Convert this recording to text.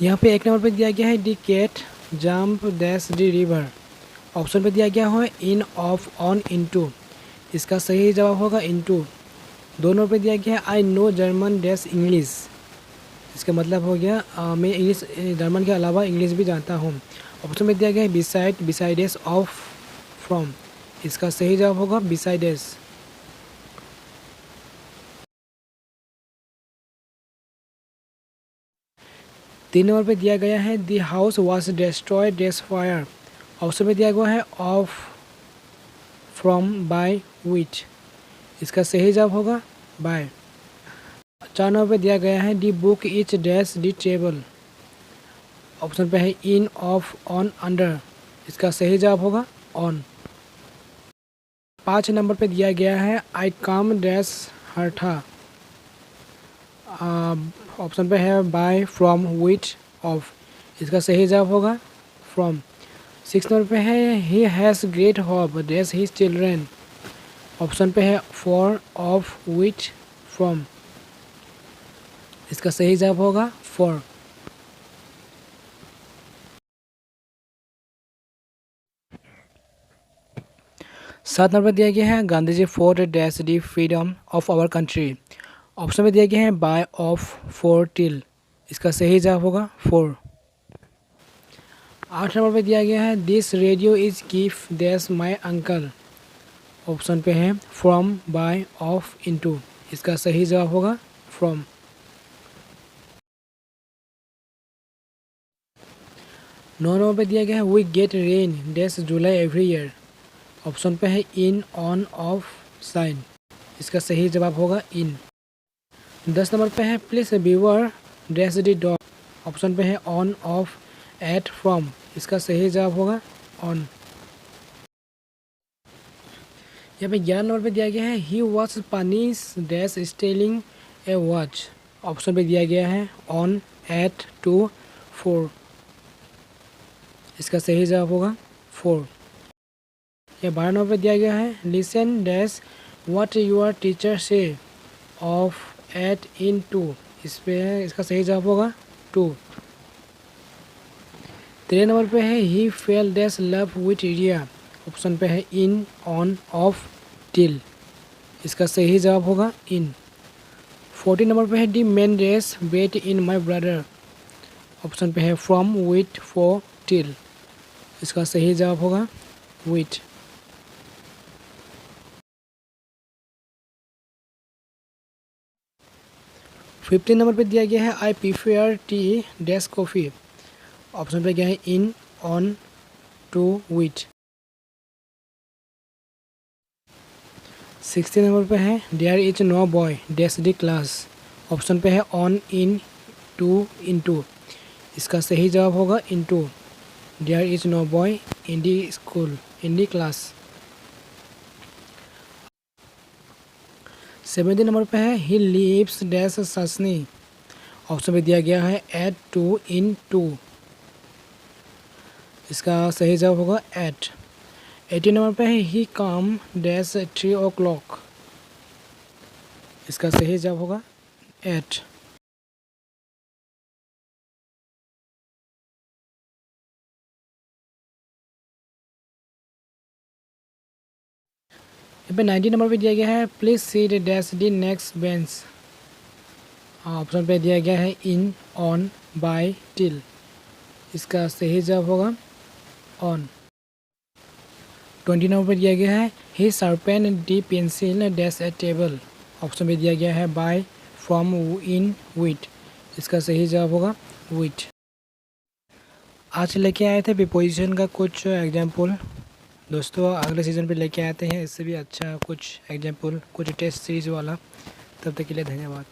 यहाँ पे 1 नंबर पे दिया गया है the cat jump dash the river. Option पे दिया गया है इन, ऑफ, ऑन, इनटू। इसका सही जवाब होगा इनटू। 2 नंबर पे दिया गया है I know German dash English. इसका मतलब हो गया मैं इंग्लिश जर्मन के अलावा इंग्लिश भी जानता हूँ। ऑप्शन में दिया गया है बिसाइड, बिसाइडेस, ऑफ, फ्रॉम। इसका सही जवाब होगा बिसाइडेस। 3 नंबर पे दिया गया है the house was destroyed dash fire. Option में दिया गया है ऑफ, फ्रॉम, बाय, विच। इसका सही जवाब होगा बाय। 4 नंबर पे दिया गया है the book is dash the table. Option पे है इन, ऑफ, ऑन, अंडर। इसका सही जवाब होगा ऑन। 5 नंबर पे दिया गया है आई कम डैश हर्था। ऑप्शन पे है बाय, फ्रॉम, विच, ऑफ। इसका सही जवाब होगा फ्रॉम। 6 नंबर पे है he has great hope dash his children. Option पे है फॉर, ऑफ, विच, फ्रॉम। इसका सही जवाब होगा फॉर। 7 नंबर दिया गया है Gandhi ji for dash the freedom of our country. Option में दिया गया है बाय, ऑफ, फॉर, टिल। इसका सही जवाब होगा फॉर। 8 नंबर पे दिया गया है this radio is gift dash my uncle. Option पे है फ्रॉम, बाय, ऑफ, इनटू। इसका सही जवाब होगा फ्रॉम। 9 नंबर पे दिया गया है we get rain dash July every year. Option पे है इन, ऑन, ऑफ, साइन। इसका सही जवाब होगा इन। 10 नंबर पे है please beaver dash the dog. Option पे है ऑन, ऑफ, एट, फ्रॉम। इसका सही जवाब होगा ऑन। यहाँ पे 11 नंबर पे दिया गया है he was punish dash stealing a watch. Option पे दिया गया है ऑन, एट, टू, फोर। इसका सही जवाब होगा फोर। या 12 नंबर पे दिया गया है listen dash what your teacher से ऑफ, एट, इन, टू। इस पे है, इसका सही जवाब होगा टू। 13 नंबर पे है he fell dash love with area. Option पे है इन, ऑन, ऑफ, टिल। इसका सही जवाब होगा इन। 14 नंबर पे है the men dash wait in my brother. Option पे है फ्रॉम, विथ, फॉर, टिल। इसका सही जवाब होगा विथ। 15 नंबर पे दिया गया है I prefer tea dash coffee. Option पे गया है in, on, to, with. 16 number पे है there is no boy dash the class. Option पे है on, in, to, in to. इसका सही जवाब होगा in to. There is no boy in the school, in the class. 17 number पे है he lives dash Sasni. Option पे दिया गया है एट, टू, इन, टू। इसका सही जवाब होगा एट। 18 नंबर पे है ही कम डैश 3 o'clock। इसका सही जवाब होगा एट। यहाँ पे 19 नंबर पे दिया गया है please seat dash the next bench. Option पे दिया गया है इन, ऑन, बाय, टिल। इसका सही जवाब होगा ऑन। 20 नंबर पे दिया गया है ही शार्पेन दी पेंसिल डैश ए टेबल। ऑप्शन पे दिया गया है बाय, फ्रॉम, इन, विथ। इसका सही जवाब होगा विथ। आज लेके आए थे प्रीपोजिशन का कुछ एग्जाम्पल। दोस्तों अगले सीज़न पे लेके आते हैं इससे भी अच्छा कुछ एग्जाम्पल, कुछ टेस्ट सीरीज वाला। तब तक के लिए धन्यवाद।